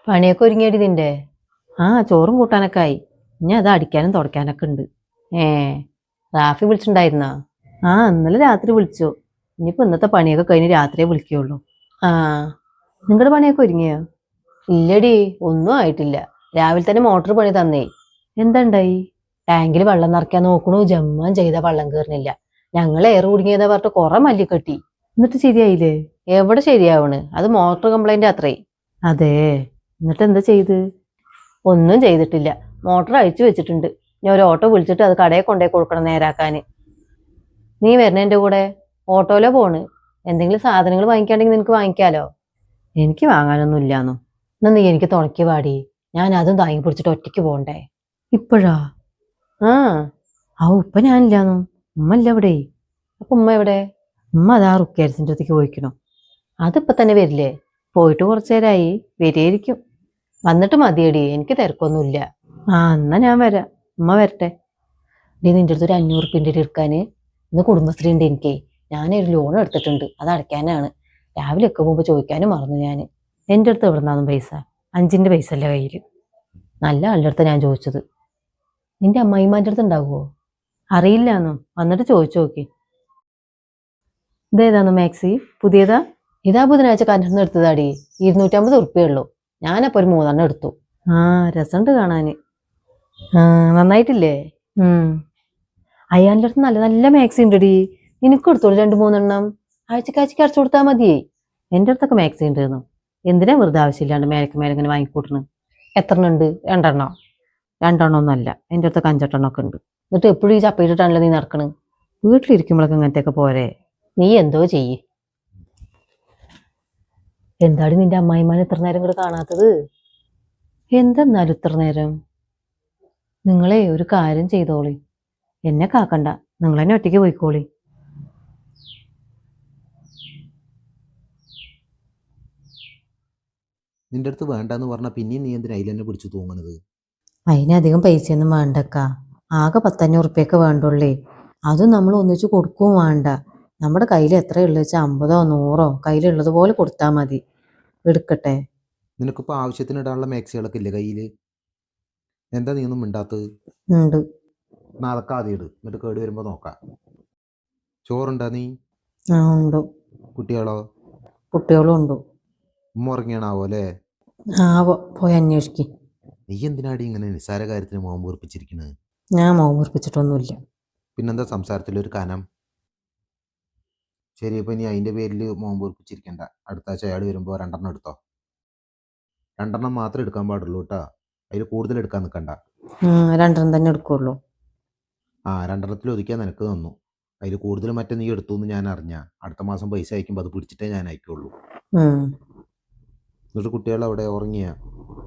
പണിയൊക്കെ ഒരുങ്ങിയടി നിന്റെ? ആ, ചോറും കൂട്ടാനൊക്കെ ആയി. ഇനി അത് അടിക്കാനും തുടയ്ക്കാനൊക്കെ ഉണ്ട്. ഏ റാഫി വിളിച്ചിട്ടുണ്ടായിരുന്നാ? ആ, ഇന്നലെ രാത്രി വിളിച്ചു. ഇനിയിപ്പോ ഇന്നത്തെ പണിയൊക്കെ കഴിഞ്ഞ് രാത്രിയെ വിളിക്കുകയുള്ളൂ. ആ, നിങ്ങളുടെ പണിയൊക്കെ ഒരുങ്ങിയോ? ഇല്ലടി, ഒന്നും ആയിട്ടില്ല. രാവിലെ തന്നെ മോട്ടോർ പണി തന്നേ. എന്താ ഉണ്ടായി? ടാങ്കിൽ വെള്ളം നിറയ്ക്കാൻ നോക്കണു, ജമ്മാൻ ചെയ്ത വെള്ളം കയറുന്നില്ല. ഞങ്ങൾ എയർ കുടുങ്ങിയതാ പറഞ്ഞിട്ട് കുറെ മല്ലി കെട്ടി. എന്നിട്ട് ശരിയായില്ലേ? എവിടെ ശരിയാവണ്, അത് മോട്ടോർ കംപ്ലൈന്റ് അത്രേ. അതെ, എന്നിട്ട് എന്താ ചെയ്ത്? ഒന്നും ചെയ്തിട്ടില്ല. മോട്ടോർ അഴിച്ചു വെച്ചിട്ടുണ്ട്. ഞാൻ ഒരു ഓട്ടോ വിളിച്ചിട്ട് അത് കടയിൽ കൊണ്ടേ കൊടുക്കണം നേരാക്കാന്. നീ വരണ എൻ്റെ കൂടെ? ഓട്ടോയിലോ പോണ്. എന്തെങ്കിലും സാധനങ്ങൾ വാങ്ങിക്കാണ്ടെങ്കിൽ നിനക്ക് വാങ്ങിക്കാലോ. എനിക്ക് വാങ്ങാനൊന്നും ഇല്ലാന്നോ. എന്നാ നീ എനിക്ക് തുണയ്ക്ക് പാടി. ഞാൻ അതും താങ്ങി പിടിച്ചിട്ട് ഒറ്റയ്ക്ക് പോകണ്ടേ? ഇപ്പോഴാ? ആ, ഇപ്പൊ ഞാനില്ലാന്നോ. ഉമ്മ ഇല്ല ഇവിടെ. അപ്പൊ ഉമ്മ എവിടെ? ഉമ്മ അതാ റുക്കേരസിൻ്റെ അടുത്തേക്ക് പോയിക്കണോ. അതിപ്പോ തന്നെ വരില്ലേ? പോയിട്ട് കുറച്ചു നേരമായി. വരികയായിരിക്കും. വന്നിട്ട് മതിയടി, എനിക്ക് തിരക്കൊന്നുമില്ല. ആ, എന്നാ ഞാൻ വരാം. ഉമ്മ വരട്ടെ. നീ നിന്റെ അടുത്ത് ഒരു 500 ഉറുപ്പിൻ്റെ എടുക്കാന്. ഇന്ന് കുടുംബശ്രീ ഉണ്ട് എനിക്ക്. ഞാനൊരു ലോൺ എടുത്തിട്ടുണ്ട്, അത് അടയ്ക്കാനാണ്. രാവിലെ ഒക്കെ പോകുമ്പോൾ ചോദിക്കാനും മറന്നു ഞാൻ. എൻ്റെ അടുത്ത് എവിടെ നിന്നാന്നും പൈസ? 5ൻ്റെ പൈസ അല്ലേ കയ്യിൽ. നല്ല ആളുടെ അടുത്ത് ഞാൻ ചോദിച്ചത്. നിന്റെ അമ്മായിമാൻ്റെ അടുത്ത് ഉണ്ടാവുമോ? അറിയില്ലാന്നോ. വന്നിട്ട് ചോദിച്ചു നോക്കി. ഇതേതാന്ന് മാക്സി? പുതിയതാ? ഇതാ ബുധനാഴ്ച കണ്ടിരുന്ന് എടുത്തതാടി. 250 ഉറുപ്പിയുള്ളൂ. ഞാനപ്പോൾ ഒരു 3 എടുത്തു. ആ, രസമുണ്ട് കാണാന്. ആ, നന്നായിട്ടില്ലേ? അയാളുടെ അടുത്ത് നല്ല നല്ല മാക്സി ഉണ്ടടി. നിനക്ക് എടുത്തോളൂ 2-3 ആഴ്ചക്കാഴ്ചക്ക് അടച്ചു കൊടുത്താൽ മതിയേ. എൻ്റെ അടുത്തൊക്കെ മാക്സി ഉണ്ടായിരുന്നു. എന്തിനാ വെറുതെ ആവശ്യമില്ലാണ്ട് മേലക്ക് ഇങ്ങനെ വാങ്ങിക്കൂട്ടണ്? എത്ര ഉണ്ട്? 2 2 എൻ്റെ അടുത്തൊക്കെ 5 ഒക്കെ ഉണ്ട്. എന്നിട്ട് എപ്പോഴും ഈ ചപ്പയിട്ടിട്ടാണല്ലോ നീ നടക്കണ്. വീട്ടിലിരിക്കുമ്പോഴൊക്കെ ഇങ്ങനത്തെയൊക്കെ പോരെ. നീ എന്തോ ചെയ്യ്. എന്താടി നിന്റെ അമ്മായിമാനെ ഇത്ര നേരം കൂടെ കാണാത്തത്? എന്തെന്നാലും ഇത്ര നേരം? നിങ്ങളെ ഒരു കാര്യം ചെയ്തോളി. എന്നെ കാക്കണ്ട, നിങ്ങൾ തന്നെ ഒറ്റയ്ക്ക് പോയിക്കോളി. നിന്റെ അടുത്ത് വേണ്ടെന്ന് പറഞ്ഞാൽ പിന്നെയും നീ എന്തിനാ അതിൽ തന്നെ പിടിച്ചു തൂങ്ങണത്? അതിനധികം പൈസയൊന്നും വേണ്ടക്ക. ആകെ 10-500 ഉറുപ്പ്യൊക്കെ വേണ്ടുള്ളേ. അതും നമ്മൾ ഒന്നിച്ച് കൊടുക്കുകയും വേണ്ട. നമ്മുടെ കയ്യിൽ എത്രയുള്ളത് വെച്ചാൽ 50-100 കയ്യിലുള്ളത് പോലെ കൊടുത്താൽ മതി. എടുക്കട്ടെ. നിനക്കിപ്പോൾ ആവശ്യത്തിന് ഇടാനുള്ള മാക്സികളൊക്കെ ഇല്ലേ കയ്യിൽ? എന്താ നീ ഒന്നും മിണ്ടാത്തത്? ഉണ്ട്. നാളെ ആദ്യം ഇട്, എന്നിട്ട് കേട് വരുമ്പോൾ നോക്കാം. ചോറുണ്ടാ നീ? ആ, ഉണ്ട്. കുട്ടികളോ? കുട്ടികളും ഉണ്ട്. ഉമ്മ ഉറങ്ങിയാണാവോ അല്ലേ? പോയി അന്വേഷിക്ക്. നീ എന്തിനാടി ഇങ്ങനെ നിസ്സാര കാര്യത്തിന് മോൻ വീർപ്പിച്ചിരിക്കുന്നത്? ഞാൻ മോൻ വീർപ്പിച്ചിട്ടൊന്നുമില്ല. പിന്നെന്താ സംസാരത്തിലൊരു കനം? ശരി, ഇപ്പം നീ അതിൻ്റെ പേരിൽ മോൻ വീർപ്പിച്ചിരിക്കണ്ട. അടുത്ത ആഴ്ച അയാൾ വരുമ്പോൾ 2 എടുത്തോ. 2 മാത്രമേ എടുക്കാൻ പാടുള്ളൂ കേട്ടോ. അതിൽ കൂടുതൽ എടുക്കാൻ നിൽക്കണ്ട. 2 തന്നെ എടുക്കുള്ളൂ. ആ, 2 ഒതുക്കിയാൽ നിനക്ക് തന്നു. അതിൽ കൂടുതൽ മറ്റേ നീ എടുത്തു എന്ന് ഞാൻ അറിഞ്ഞാൽ അടുത്ത മാസം പൈസ അയക്കുമ്പോൾ അത് പിടിച്ചിട്ടേ ഞാൻ അയക്കുള്ളൂ. എന്നിട്ട് കുട്ടികൾ അവിടെ ഉറങ്ങിയ?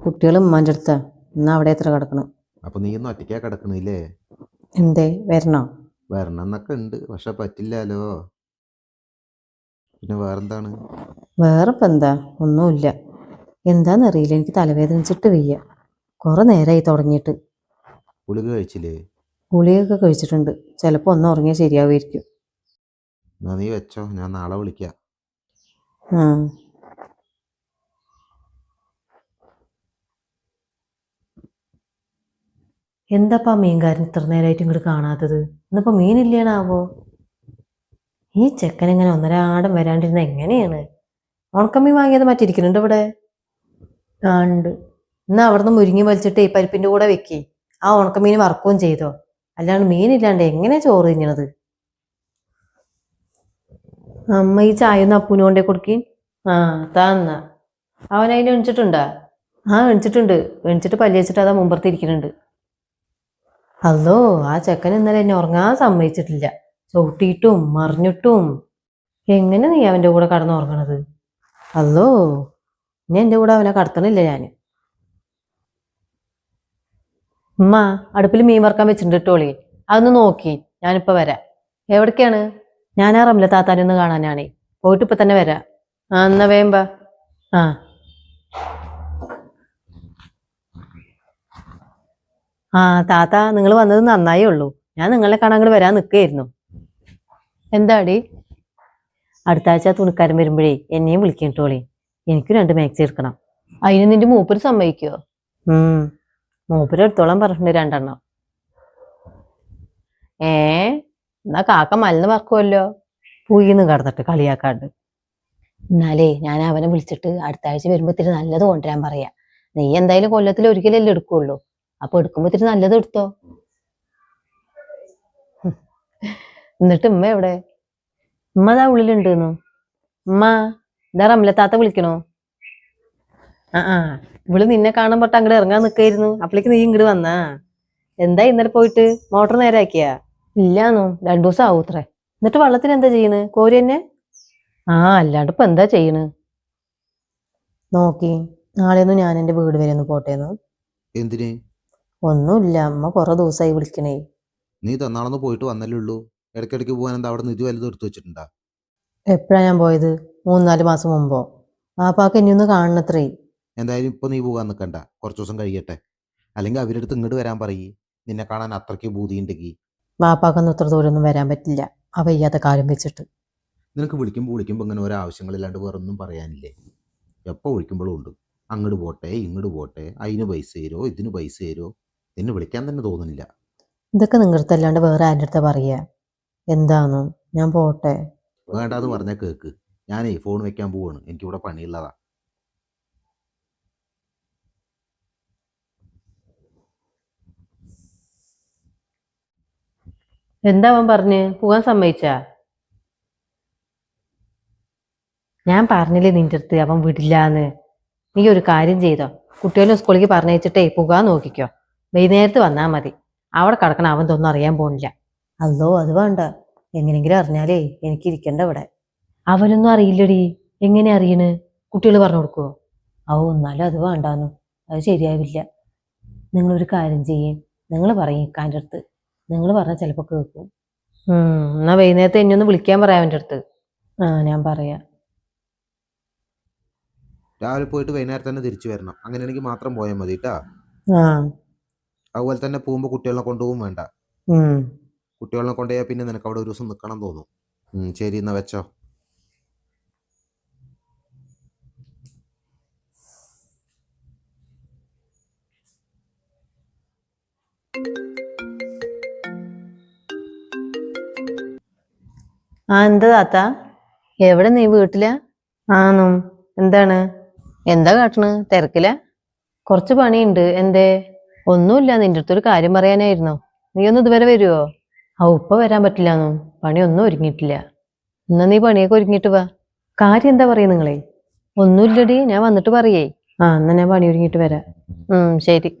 കുട്ടികൾ ഉമ്മാൻ്റെ അടുത്താ. എന്നാ അവിടെ എത്ര കിടക്കണം? അപ്പം നീ ഒന്നും ഒറ്റയ്ക്കാ കിടക്കണില്ലേ? എന്തേ, വരണോ? വരണം എന്നൊക്കെ ഉണ്ട്, പക്ഷെ പറ്റില്ലല്ലോ. പിന്നെ വേറെന്താണ്? വേറെ ഇപ്പം എന്താ? ഒന്നുമില്ല. എന്താന്നറിയില്ല, എനിക്ക് തലവേദനിച്ചിട്ട് വയ്യ. കുറെ നേരമായി തുടങ്ങിയിട്ട്. ഗുളിക കഴിച്ചില്ലേ? ഗുളികയൊക്കെ കഴിച്ചിട്ടുണ്ട്. ചിലപ്പോൾ ഒന്ന് ഉറങ്ങിയാൽ ശരിയാവുമായിരിക്കും. എന്നാ നീ വെച്ചോ, ഞാൻ നാളെ വിളിക്കാം. എന്താപ്പാ മീൻകാരൻ ഇത്ര നേരമായിട്ട് ഇങ്ങോട്ട് കാണാത്തത്? ഇന്നിപ്പോൾ മീനില്ലേണാവോ? ഈ ചെക്കൻ ഇങ്ങനെ ഒന്നരാടം വരാണ്ടിരുന്ന എങ്ങനെയാണ്? ഉണക്കമീൻ വാങ്ങിയത് മറ്റിരിക്കുന്നുണ്ട് ഇവിടെ. ഉണ്ട്. എന്നാ അവിടുന്ന് മുരിങ്ങി വലിച്ചിട്ട് ഈ പരിപ്പിൻ്റെ കൂടെ വെക്കി. ആ ഉണക്കമീൻ വറക്കുകയും ചെയ്തോ. അല്ലാണ്ട് മീനില്ലാണ്ട് എങ്ങനെയാ ചോറ് തിന്നണത്? അമ്മ ഈ ചായ ഒന്ന് അപ്പൂന് കൊണ്ടേ കൊടുക്കി. താന്ന അവനതിന് എണിച്ചിട്ടുണ്ടാ? എണിച്ചിട്ടുണ്ട്. എണിച്ചിട്ട് പല്ല് വെച്ചിട്ട് അതാ മുമ്പർത്തിരിക്കുന്നുണ്ട്. അല്ലോ, ആ ചെക്കൻ ഇന്നലെ എന്നെ ഉറങ്ങാൻ സമ്മതിച്ചിട്ടില്ല. ചവിട്ടിയിട്ടും മറിഞ്ഞിട്ടും. എങ്ങനെ നീ അവൻ്റെ കൂടെ കടന്നുറങ്ങണത്? അല്ലോ, ഇനി എൻ്റെ കൂടെ അവനെ കടത്തണില്ല ഞാൻ. ഉമ്മ അടുപ്പിൽ മീൻ വറക്കാൻ വെച്ചിട്ടുണ്ട് കേട്ടോളി. അതൊന്ന് നോക്കി, ഞാനിപ്പോൾ വരാം. എവിടേക്കാണ്? ഞാൻ ആ റംല താത്താനെ ഒന്ന് കാണാനാണേ. പോയിട്ട് ഇപ്പം തന്നെ വരാം. എന്നാ വേമ്പാ. താത്ത, നിങ്ങൾ വന്നത് നന്നായേ ഉള്ളൂ. ഞാൻ നിങ്ങളെ കാണാൻ അങ്ങോട്ട് വരാൻ നിൽക്കുകയായിരുന്നു. എന്താടി? അടുത്ത ആഴ്ച തുണിക്കാരൻ വരുമ്പോഴേ എന്നെയും വിളിക്കും കേട്ടോളി. എനിക്ക് 2 മാക്സി എടുക്കണം. അതിന് നിന്റെ മൂപ്പര് സമ്മതിക്കോ? മൂപ്പര് എടുത്തോളം പറഞ്ഞിട്ടുണ്ട് 2 ഏ എന്നാ കാക്ക മലന്ന് പറക്കുമല്ലോ. പൂയിന്ന് കിടന്നിട്ട് കളിയാക്കാണ്ട്. എന്നാലേ ഞാൻ അവനെ വിളിച്ചിട്ട് അടുത്ത ആഴ്ച വരുമ്പോ ഇത്തിരി നല്ലത് കൊണ്ടുവരാൻ പറയാ. നീ എന്തായാലും കൊല്ലത്തിൽ ഒരിക്കലല്ലേ എടുക്കുള്ളൂ. അപ്പൊ എടുക്കുമ്പോ ഇത്തിരി നല്ലത് എടുത്തോ. എന്നിട്ട് ഉമ്മ എവിടെ? ഉമ്മ അതാ ഉള്ളിലുണ്ടെന്നു. ഉമ്മ ഇതാ റംലത്താത്ത വിളിക്കണോ? ആ ഇവള് നിന്നെ കാണാൻ പറ്റ അങ്ങോട്ട് ഇറങ്ങാൻ നിക്കായിരുന്നു. അപ്പളേക്ക് നീ ഇങ്ങോട്ട് വന്നാ. എന്താ ഇന്നലെ പോയിട്ട് മോട്ടർ നേരാക്കിയാ? ഇല്ലാന്നോ, 2 ദിവസം ആവൂത്രേ. എന്നിട്ട് വെള്ളത്തിന് എന്താ ചെയ്യണ്? കോരി തന്നെ? അല്ലാണ്ട് ഇപ്പൊ എന്താ ചെയ്യണ്? നോക്കി നാളെയൊന്നും ഞാൻ എന്റെ വീട് വരെ ഒന്ന് പോട്ടേന്നു. എന്തിന്? ഒന്നുമില്ല, അമ്മ കുറെ ദിവസമായി വിളിക്കണേ. നീ തന്നാളൊന്ന് പോയിട്ട് വന്നല്ലേ ഉള്ളൂ. ഇടയ്ക്കിടയ്ക്ക് പോകാൻ എന്താ അവിടെ നിധി വലുതും എടുത്തു വെച്ചിട്ടുണ്ടാ? എപ്പോഴാ ഞാൻ പോയത്? 3-4 മാസം മുമ്പോ. പാപ്പാക്ക് ഇനി ഒന്ന് കാണണത്രേ. എന്തായാലും ഇപ്പൊ നീ പോകാൻ നിൽക്കണ്ട, കുറച്ച് ദിവസം കഴിയട്ടെ. അല്ലെങ്കിൽ അവരെടുത്ത് ഇങ്ങോട്ട് വരാൻ പറയ്. നിന്നെ കാണാൻ അത്രയ്ക്ക് ബൂതിയുണ്ടെങ്കിൽ. പാപ്പാക്കൊന്നും ഇത്ര ദൂരമൊന്നും വരാൻ പറ്റില്ല, ആ വയ്യാത്ത കാലം വെച്ചിട്ട്. നിനക്ക് വിളിക്കുമ്പോൾ ഇങ്ങനെ ഓരോ ആവശ്യങ്ങളില്ലാണ്ട് വേറെ ഒന്നും പറയാനില്ലേ? എപ്പോൾ വിളിക്കുമ്പോഴും ഉണ്ട് അങ്ങോട്ട് പോട്ടെ ഇങ്ങോട്ട് പോട്ടെ, അതിന് പൈസ തരുമോ ഇതിന് പൈസ തരുമോ. നിന്നെ വിളിക്കാൻ തന്നെ തോന്നുന്നില്ല. ഇതൊക്കെ നിങ്ങളുടെ അല്ലാണ്ട് വേറെ ആരുടെ അടുത്താ പറയാ? എന്താണോ, ഞാൻ പോട്ടെ. വേണ്ടാന്ന് പറഞ്ഞാൽ കേക്ക്. ഞാനേ ഫോൺ വെക്കാൻ പോവാണ്, എനിക്കിവിടെ പണിയുള്ളതാ. എന്താ അവൻ പറഞ്ഞ് പോകാൻ സമ്മതിച്ചാ? ഞാൻ പറഞ്ഞില്ലേ നിന്റെ അടുത്ത് അവൻ വിടില്ലാന്ന്. നീ ഒരു കാര്യം ചെയ്തോ, കുട്ടികളെ സ്കൂളിലേക്ക് പറഞ്ഞയച്ചിട്ടേ പോകാൻ നോക്കിക്കോ. വൈകുന്നേരത്ത് വന്നാ മതി. അവിടെ കിടക്കണ അവൻ തൊന്നും അറിയാൻ പോണില്ല. അതോ അത് വേണ്ട, എങ്ങനെങ്കിലും അറിഞ്ഞാലേ എനിക്ക് ഇരിക്കണ്ട ഇവിടെ. അവനൊന്നും അറിയില്ലടി. എങ്ങനെ അറിയണ്? കുട്ടികൾ പറഞ്ഞു കൊടുക്കുവോ? എന്നാലും അത് വേണ്ടാന്നു, അത് ശരിയാവില്ല. നിങ്ങളൊരു കാര്യം ചെയ്യേ, നിങ്ങൾ പറയും ഇക്കാൻ്റെ അടുത്ത്. നിങ്ങൾ പറഞ്ഞാൽ ചിലപ്പോൾ കേൾക്കും. എന്നാ വൈകുന്നേരത്തെ എന്നെ ഒന്ന് വിളിക്കാൻ പറയാം അവൻ്റെ അടുത്ത്. ഞാൻ പറയാം. രാവിലെ പോയിട്ട് വൈകുന്നേരം തന്നെ തിരിച്ചു വരണം. അങ്ങനെയാണെങ്കിൽ മാത്രം പോയാൽ മതി കേട്ടാ. അതുപോലെ തന്നെ പോകുമ്പോൾ കുട്ടികളെ കൊണ്ടുപോകും വേണ്ട. കുട്ടികളെ കൊണ്ടുപോയാൽ പിന്നെ നിനക്ക് അവിടെ ഒരു ദിവസം നിൽക്കണം തോന്നും. ശരി എന്നാ വെച്ചോ. എന്താ താത്ത? എവിടെ നീ വീട്ടിലാ? എന്താണ്? എന്താ കാട്ടണ്? തിരക്കില? കുറച്ച് പണിയുണ്ട്. എന്തേ? ഒന്നുമില്ല, നിന്റെ അടുത്തൊരു കാര്യം പറയാനായിരുന്നു. നീ ഒന്ന് ഇതുവരെ വരുവോ? ഇപ്പൊ വരാൻ പറ്റില്ലാന്നോ, പണിയൊന്നും ഒരുങ്ങിയിട്ടില്ല. എന്നാ നീ പണിയൊക്കെ ഒരുങ്ങിയിട്ട് വാ. കാര്യം എന്താ പറയാ നിങ്ങളെ? ഒന്നുമില്ലടി, ഞാൻ വന്നിട്ട് പറയേ. എന്നാ ഞാൻ പണി ഒരുങ്ങിയിട്ട് വരാം. ശരി.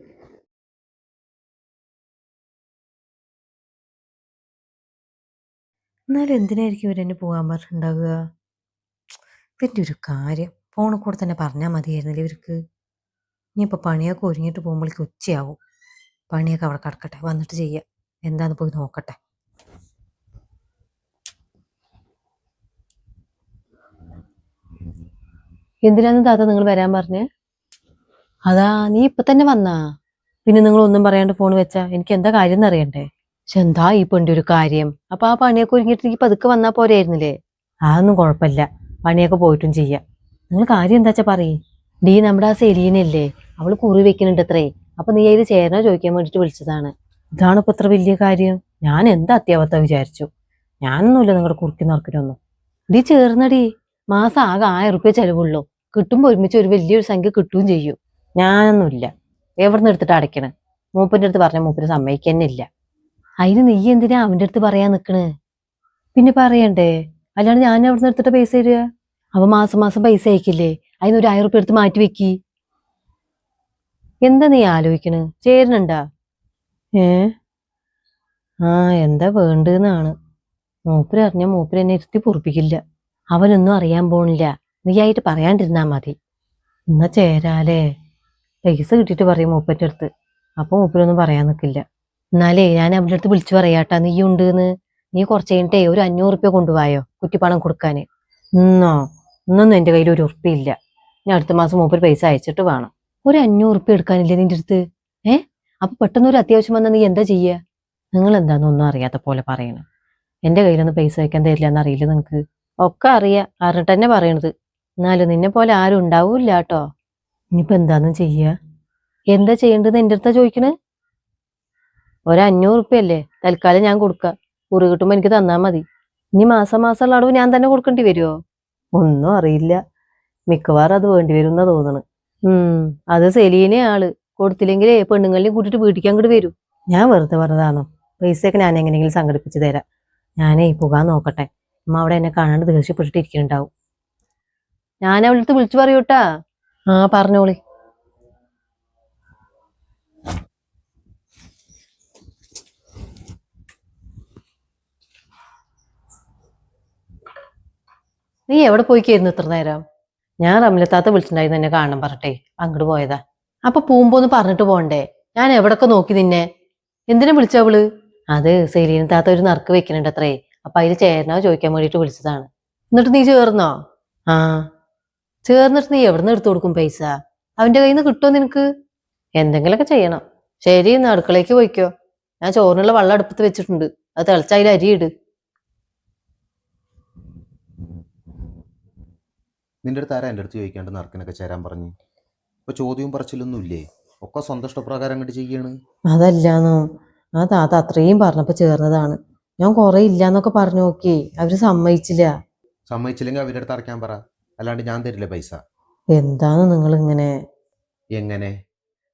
എന്നാലും എന്തിനായിരിക്കും ഇവരെന്നെ പോകാൻ പറഞ്ഞിട്ടുണ്ടാവുക? ഇതിൻ്റെ ഒരു കാര്യം ഫോണിൽ കൂടെ തന്നെ പറഞ്ഞാൽ മതിയായിരുന്നില്ലേ ഇവർക്ക്. ഇനിയിപ്പോൾ പണിയൊക്കെ ഒരുങ്ങിയിട്ട് പോകുമ്പോഴേക്ക് ഉച്ചയാവും. പണിയൊക്കെ അവിടെ കിടക്കട്ടെ, വന്നിട്ട് ചെയ്യാം. എന്താന്ന് പോയി നോക്കട്ടെ. എന്തിനാന്ന് താത്ത നിങ്ങൾ വരാൻ പറഞ്ഞ്? അതാ നീ ഇപ്പൊ തന്നെ വന്നാ? പിന്നെ നിങ്ങൾ ഒന്നും പറയാണ്ട് ഫോൺ വെച്ചാ എനിക്ക് എന്താ കാര്യം എന്നറിയണ്ടേ? പക്ഷെ എന്താ ഈ പെണ്ണിന്റെ ഒരു കാര്യം? അപ്പൊ ആ പണിയൊക്കെ ഒരുങ്ങിയിട്ട് നീ പതുക്കെ വന്നാ പോരായിരുന്നില്ലേ? അതൊന്നും കുഴപ്പമില്ല, പണിയൊക്കെ പോയിട്ടും ചെയ്യാം. നിങ്ങൾ കാര്യം എന്താ വെച്ചാ പറയ്. ഡീ നമ്മുടെ ആ സെലീനല്ലേ, അവള് കുറി വെക്കുന്നുണ്ട് അത്രേ. അപ്പൊ നീ അതിൽ ചേരണോ ചോദിക്കാൻ വേണ്ടിട്ട് വിളിച്ചതാണ്. ഇതാണ് ഇപ്പൊ ഇത്ര വലിയ കാര്യം. ഞാൻ എന്താ അത്യാവത്ത വിചാരിച്ചു. ഞാനൊന്നുമില്ല നിങ്ങളുടെ കുറുക്കി നടക്കിനൊന്നും. ഡീ ചേർന്നടി. മാസം ആകെ 1000 റുപ്യ ചെലവുള്ളൂ. കിട്ടുമ്പോ ഒരുമിച്ച് ഒരു വലിയൊരു സംഖ്യ കിട്ടുകയും ചെയ്യും. ഞാനൊന്നുമില്ല. എവിടുന്ന് എടുത്തിട്ട് അടയ്ക്കണ്? മൂപ്പന്റെ അടുത്ത് പറഞ്ഞ മൂപ്പര് സമ്മതിക്കന്നെ ഇല്ല. അതിന് നീ എന്തിനാ അവന്റെ അടുത്ത് പറയാൻ നിക്കണ്? പിന്നെ പറയണ്ടേ, അല്ലാണ്ട് ഞാൻ എവിടുന്ന് എടുത്തിട്ട് പൈസ തരിക? അവ മാസം മാസം പൈസ അയക്കില്ലേ, അതിനൊരു 1000 റുപ്യ എടുത്ത് മാറ്റി വെക്കി. എന്താ നീ ആലോചിക്കണ്? ചേരുന്നുണ്ടാ? എന്താ വേണ്ടെന്നാണ്. മൂപ്പര് അറിഞ്ഞ മൂപ്പര് എന്നെ ഇരുത്തി പൊറപ്പിക്കില്ല. അവനൊന്നും അറിയാൻ പോണില്ല. നീ ആയിട്ട് പറയാണ്ടിരുന്നാ മതി. എന്നാ ചേരാലേ? പൈസ കിട്ടിയിട്ട് പറയും മൂപ്പന്റെ അടുത്ത്. അപ്പൊ മൂപ്പരൊന്നും പറയാൻ നിൽക്കില്ല. എന്നാലേ ഞാൻ അവന്റെ അടുത്ത് വിളിച്ചു പറയാട്ടാ നീ ഉണ്ടെന്ന്. നീ കുറച്ച് കഴിഞ്ഞിട്ടേ ഒരു 500 റുപ്യ കൊണ്ടുപോയോ കുറ്റിപ്പണം കൊടുക്കാന്. ഇന്നൊന്നും എന്റെ കയ്യിൽ ഒരു ഉറുപ്പില്ല. ഞാൻ അടുത്ത മാസം മൂപ്പര് പൈസ അയച്ചിട്ട് വേണം. ഒരു 500 റുപ്യ എടുക്കാനില്ലേ നിന്റെ അടുത്ത്? അപ്പൊ പെട്ടെന്നൊരു അത്യാവശ്യം വന്നാൽ നീ എന്താ ചെയ്യുക? നിങ്ങൾ എന്താണെന്നൊന്നും അറിയാത്ത പോലെ പറയണം. എന്റെ കയ്യിലൊന്നും പൈസ വയ്ക്കാൻ തരില്ല എന്നറിയില്ല നിങ്ങക്ക്? ഒക്കെ അറിയാം, അറിഞ്ഞിട്ട് തന്നെ പറയണത്. എന്നാലും നിന്നെ പോലെ ആരും ഉണ്ടാവൂല്ല കേട്ടോ. ഇനിയിപ്പോ എന്താന്നും ചെയ്യാ? എന്താ ചെയ്യേണ്ടത് എന്റെ അടുത്താ ചോദിക്കണേ? ഒരു 500 ഉറുപ്പ്യല്ലേ തൽക്കാലം ഞാൻ കൊടുക്കാം. കുറി കിട്ടുമ്പോ എനിക്ക് തന്നാ മതി. ഇനി മാസം മാസമുള്ള അടവ് ഞാൻ തന്നെ കൊടുക്കേണ്ടി വരുമോ? ഒന്നും അറിയില്ല. മിക്കവാറും അത് വേണ്ടി വരും എന്നാ തോന്നണ്. അത് സെലീനെ ആള് കൊടുത്തില്ലെങ്കിലേ പെണ്ണുങ്ങളെയും കൂട്ടിട്ട് വീട്ടിലേക്ക് അങ്ങോട്ട് വരും. ഞാൻ വെറുതെ പറഞ്ഞതാണോ? പൈസയൊക്കെ ഞാൻ എങ്ങനെയെങ്കിലും സംഘടിപ്പിച്ച് തരാം. ഞാനേ പോകാൻ നോക്കട്ടെ. അമ്മ അവിടെ എന്നെ കാണാണ്ട് ദേഷ്യപ്പെട്ടിട്ടിരിക്കുന്നുണ്ടാവും. ഞാൻ അവളുടെ അടുത്ത് വിളിച്ചു പറയൂട്ടാ. ആ പറഞ്ഞോളി. നീ എവിടെ പോയിക്കായിരുന്നു ഇത്ര നേരം? ഞാൻ റംലത്താത്ത വിളിച്ചിട്ടുണ്ടായിരുന്നു എന്നെ കാണണം പറഞ്ഞിട്ടേ അങ്ങോട്ട് പോയതാ. അപ്പൊ പൂമ്പോന്ന് പറഞ്ഞിട്ട് പോണ്ടേ? ഞാൻ എവിടൊക്കെ നോക്കി നിന്നെ. എന്തിനാ വിളിച്ചവള്? അത് സെലീന താത്ത ഒരു നറുക്ക് വെക്കുന്നുണ്ട് അത്രേ. അപ്പൊ അതിൽ ചേരണോ ചോദിക്കാൻ വേണ്ടിട്ട് വിളിച്ചതാണ്. എന്നിട്ട് നീ ചേർന്നോ? ആ, ചേർന്നിട്ട് നീ എവിടുന്ന് എടുത്തു കൊടുക്കും പൈസ? അവന്റെ കയ്യിൽ നിന്ന് കിട്ടുമോ നിനക്ക്? എന്തെങ്കിലുമൊക്കെ ചെയ്യണം. ശരി, ഇന്ന് അടുക്കളയ്ക്ക് പോയിക്കോ. ഞാൻ ചോറിനുള്ള വെള്ളം അടുപ്പത്ത് വെച്ചിട്ടുണ്ട്. അത് തിളച്ച അതിൽ അരിയിട്. നിന്റെ അടുത്ത് ആരാ എൻ്റെ അടുത്ത് ചോദിക്കാണ്ട് നറുക്കിനൊക്കെ ചേരാൻ പറഞ്ഞു? ഇപ്പോൾ ചോദ്യവും പറച്ചിലൊന്നും ഇല്ലേ? ഒക്കെ സ്വന്തം ഇഷ്ടപ്രകാരം അങ്ങോട്ട് ചെയ്യാണ്. അതല്ലാന്നോ, ആ താത്ത അത്രയും പറഞ്ഞപ്പോ ചേർന്നതാണ്. ഞാൻ കുറെ ഇല്ലാന്നൊക്കെ പറഞ്ഞു നോക്കി, അവര് സമ്മതിച്ചില്ല. സമ്മതിച്ചില്ലെങ്കിൽ അവരുടെ അടുത്ത് അടയ്ക്കാൻ പറ, അല്ലാണ്ട് ഞാൻ തരില്ല പൈസ. എന്താണ് നിങ്ങൾ ഇങ്ങനെ? എങ്ങനെ?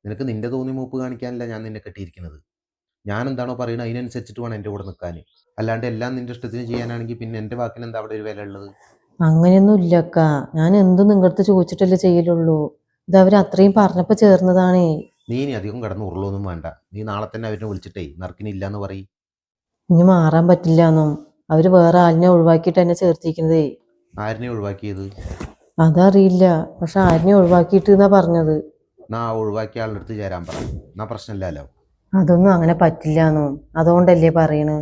നിനക്ക് നിന്റെ തോന്നി മൂപ്പ് കാണിക്കാനല്ല ഞാൻ നിന്നെ കെട്ടിയിരിക്കുന്നത്. ഞാൻ എന്താണോ പറയുന്നത് അതിനനുസരിച്ചിട്ട് വേണം എൻ്റെ കൂടെ നിൽക്കാൻ. അല്ലാണ്ട് എല്ലാം നിന്റെ ഇഷ്ടത്തിന് ചെയ്യാനാണെങ്കിൽ പിന്നെ എൻ്റെ വാക്കിന് എന്താ അവിടെ ഒരു വില ഉള്ളത്? അങ്ങനെയൊന്നും ഇല്ലക്ക. ഞാൻ എന്തും നിങ്ങളടുത്ത് ചോദിച്ചിട്ടല്ലേ ചെയ്യലുള്ളൂ. ഇത് അവര് അത്രയും പറഞ്ഞപ്പോ ചേർന്നതാണേ. നീ ഇനി അധികം കിടന്ന് ഉരുളൊന്നും വേണ്ട. നീ നാളെ തന്നെ അവരെ വിളിച്ചിട്ടേ നറുക്കിന് ഇല്ലാന്ന് പറയും. ഇനി മാറാൻ പറ്റില്ലാന്നും. അവര് വേറെ ആളിനെ ഒഴിവാക്കിയിട്ട് എന്നെ ചേർത്തിരിക്കുന്നതേ. ആരിനെ ഒഴിവാക്കിയത്? അതറിയില്ല, പക്ഷെ ആരിനെ ഒഴിവാക്കിയിട്ട് എന്നാ പറഞ്ഞത്. എന്നാ ആ ഒഴിവാക്കിയ ആളുടെ അടുത്ത് ചേരാൻ പറ. എന്നാ പ്രശ്നമില്ലല്ലോ. അതൊന്നും അങ്ങനെ പറ്റില്ലാന്നും. അതുകൊണ്ടല്ലേ പറയണ്.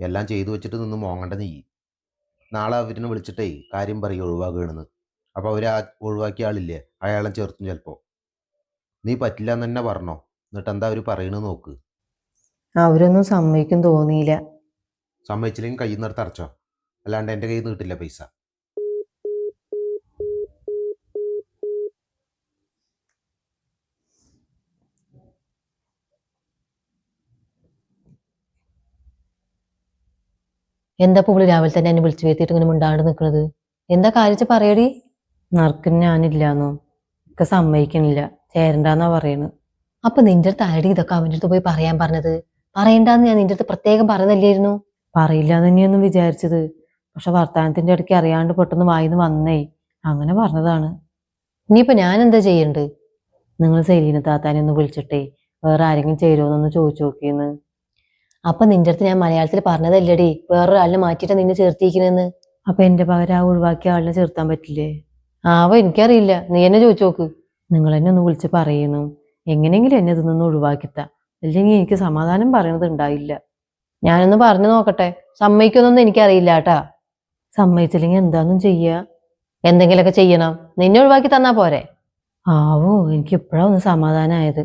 എല്ലാം ചെയ്തു വെച്ചിട്ട് നിന്ന് മോങ്ങണ്ട നീ. നാളെ അവരിനെ വിളിച്ചിട്ടേ കാര്യം പറയും ഒഴിവാക്കുകയാണെന്ന്. അപ്പോൾ അവർ ആ ഒഴിവാക്കിയ ആളില്ലേ അയാളെ ചേർത്തും ചിലപ്പോൾ. നീ പറ്റില്ല എന്ന് തന്നെ പറഞ്ഞോ. എന്നിട്ട് എന്താ അവർ പറയണെന്ന് നോക്ക്. അവരൊന്നും സമ്മതിക്കും തോന്നിയില്ല. സമ്മതിച്ചില്ലെങ്കിൽ കയ്യിൽ നിന്ന് അടച്ചോ, അല്ലാണ്ട് എൻ്റെ കയ്യിൽ നിന്ന് കിട്ടില്ല പൈസ. എന്താ പുള്ളി രാവിലെ തന്നെ എന്നെ വിളിച്ചു വരുത്തിയിട്ട് ഇങ്ങനെ മിണ്ടാണ്ട് നിൽക്കുന്നത്? എന്താ കാര്യച്ച പറയടി. നറുക്കിന് ഞാനില്ലാന്നോ? ഒക്കെ സമ്മതിക്കണില്ല, ചേരണ്ടാന്നാ പറയണത്. അപ്പൊ നിന്റെ അടുത്ത് ആരുടെ ഇതൊക്കെ അവൻ്റെ അടുത്ത് പോയി പറയാൻ പറഞ്ഞത്? പറയണ്ടാന്ന് ഞാൻ നിന്റെ അടുത്ത് പ്രത്യേകം പറഞ്ഞതല്ലായിരുന്നു? പറയില്ല എന്ന് തന്നെയൊന്നും വിചാരിച്ചത്. പക്ഷെ വർത്താനത്തിന്റെ ഇടയ്ക്ക് അറിയാണ്ട് പെട്ടെന്ന് വായിന്ന് വന്നേ, അങ്ങനെ പറഞ്ഞതാണ്. ഇനിയിപ്പോ ഞാൻ എന്താ ചെയ്യണ്ട്? നിങ്ങൾ സെലീന താത്താനെ ഒന്ന് വിളിച്ചിട്ടേ വേറെ ആരെങ്കിലും ചേരുമോന്നൊന്ന് ചോദിച്ചു നോക്കിയെന്ന്. അപ്പൊ നിന്റെ അടുത്ത് ഞാൻ മലയാളത്തിൽ പറഞ്ഞതല്ലടി വേറൊരാളിനെ മാറ്റിയിട്ട് നിന്നെ ചേർത്തിരിക്കണെന്ന്. അപ്പൊ എന്റെ പകരം ആ ഒഴിവാക്കിയ ആളിനെ ചേർത്താൻ പറ്റില്ലേ? ആവോ, എനിക്കറിയില്ല. നീ എന്നെ ചോദിച്ചു നോക്ക്. നിങ്ങൾ എന്നെ ഒന്ന് വിളിച്ച് പറയുന്നു, എങ്ങനെയെങ്കിലും എന്നെ ഇതിൽ ഒഴിവാക്കിത്ത. അല്ലെങ്കിൽ എനിക്ക് സമാധാനം പറയണത് ഉണ്ടായില്ല. ഞാനൊന്ന് പറഞ്ഞു നോക്കട്ടെ. സമ്മതിക്കുന്നൊന്നും എനിക്കറിയില്ല കേട്ടാ. സമ്മതിച്ചില്ലെങ്കിൽ എന്താന്നും ചെയ്യാ? എന്തെങ്കിലുമൊക്കെ ചെയ്യണം. നിന്നെ ഒഴിവാക്കി തന്നാ പോരെ? ആവോ, എനിക്ക് ഇപ്പോഴാ ഒന്ന് സമാധാനമായത്.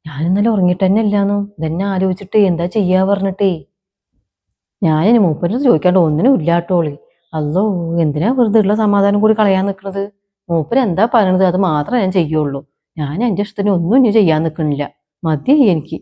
ഞാൻ ഇന്നലെ ഉറങ്ങിയിട്ട് തന്നെ ഇല്ലാന്നോ. ഇതെന്നെ ആലോചിച്ചിട്ട് എന്താ ചെയ്യാ പറഞ്ഞിട്ടേ. ഞാനിനി മൂപ്പരുടെ ചോദിക്കാണ്ട് ഒന്നിനും ഇല്ലാട്ടോളി. അല്ലോ, എന്തിനാ വെറുതെ ഉള്ള സമാധാനം കൂടി കളയാൻ നിൽക്കുന്നത്? മൂപ്പര് എന്താ പറയണത് അത് മാത്രമേ ഞാൻ ചെയ്യുള്ളൂ. ഞാൻ എൻ്റെ ഇഷ്ടത്തിന് ഒന്നും ഇനി ചെയ്യാൻ നിൽക്കണില്ല. മതി എനിക്ക്.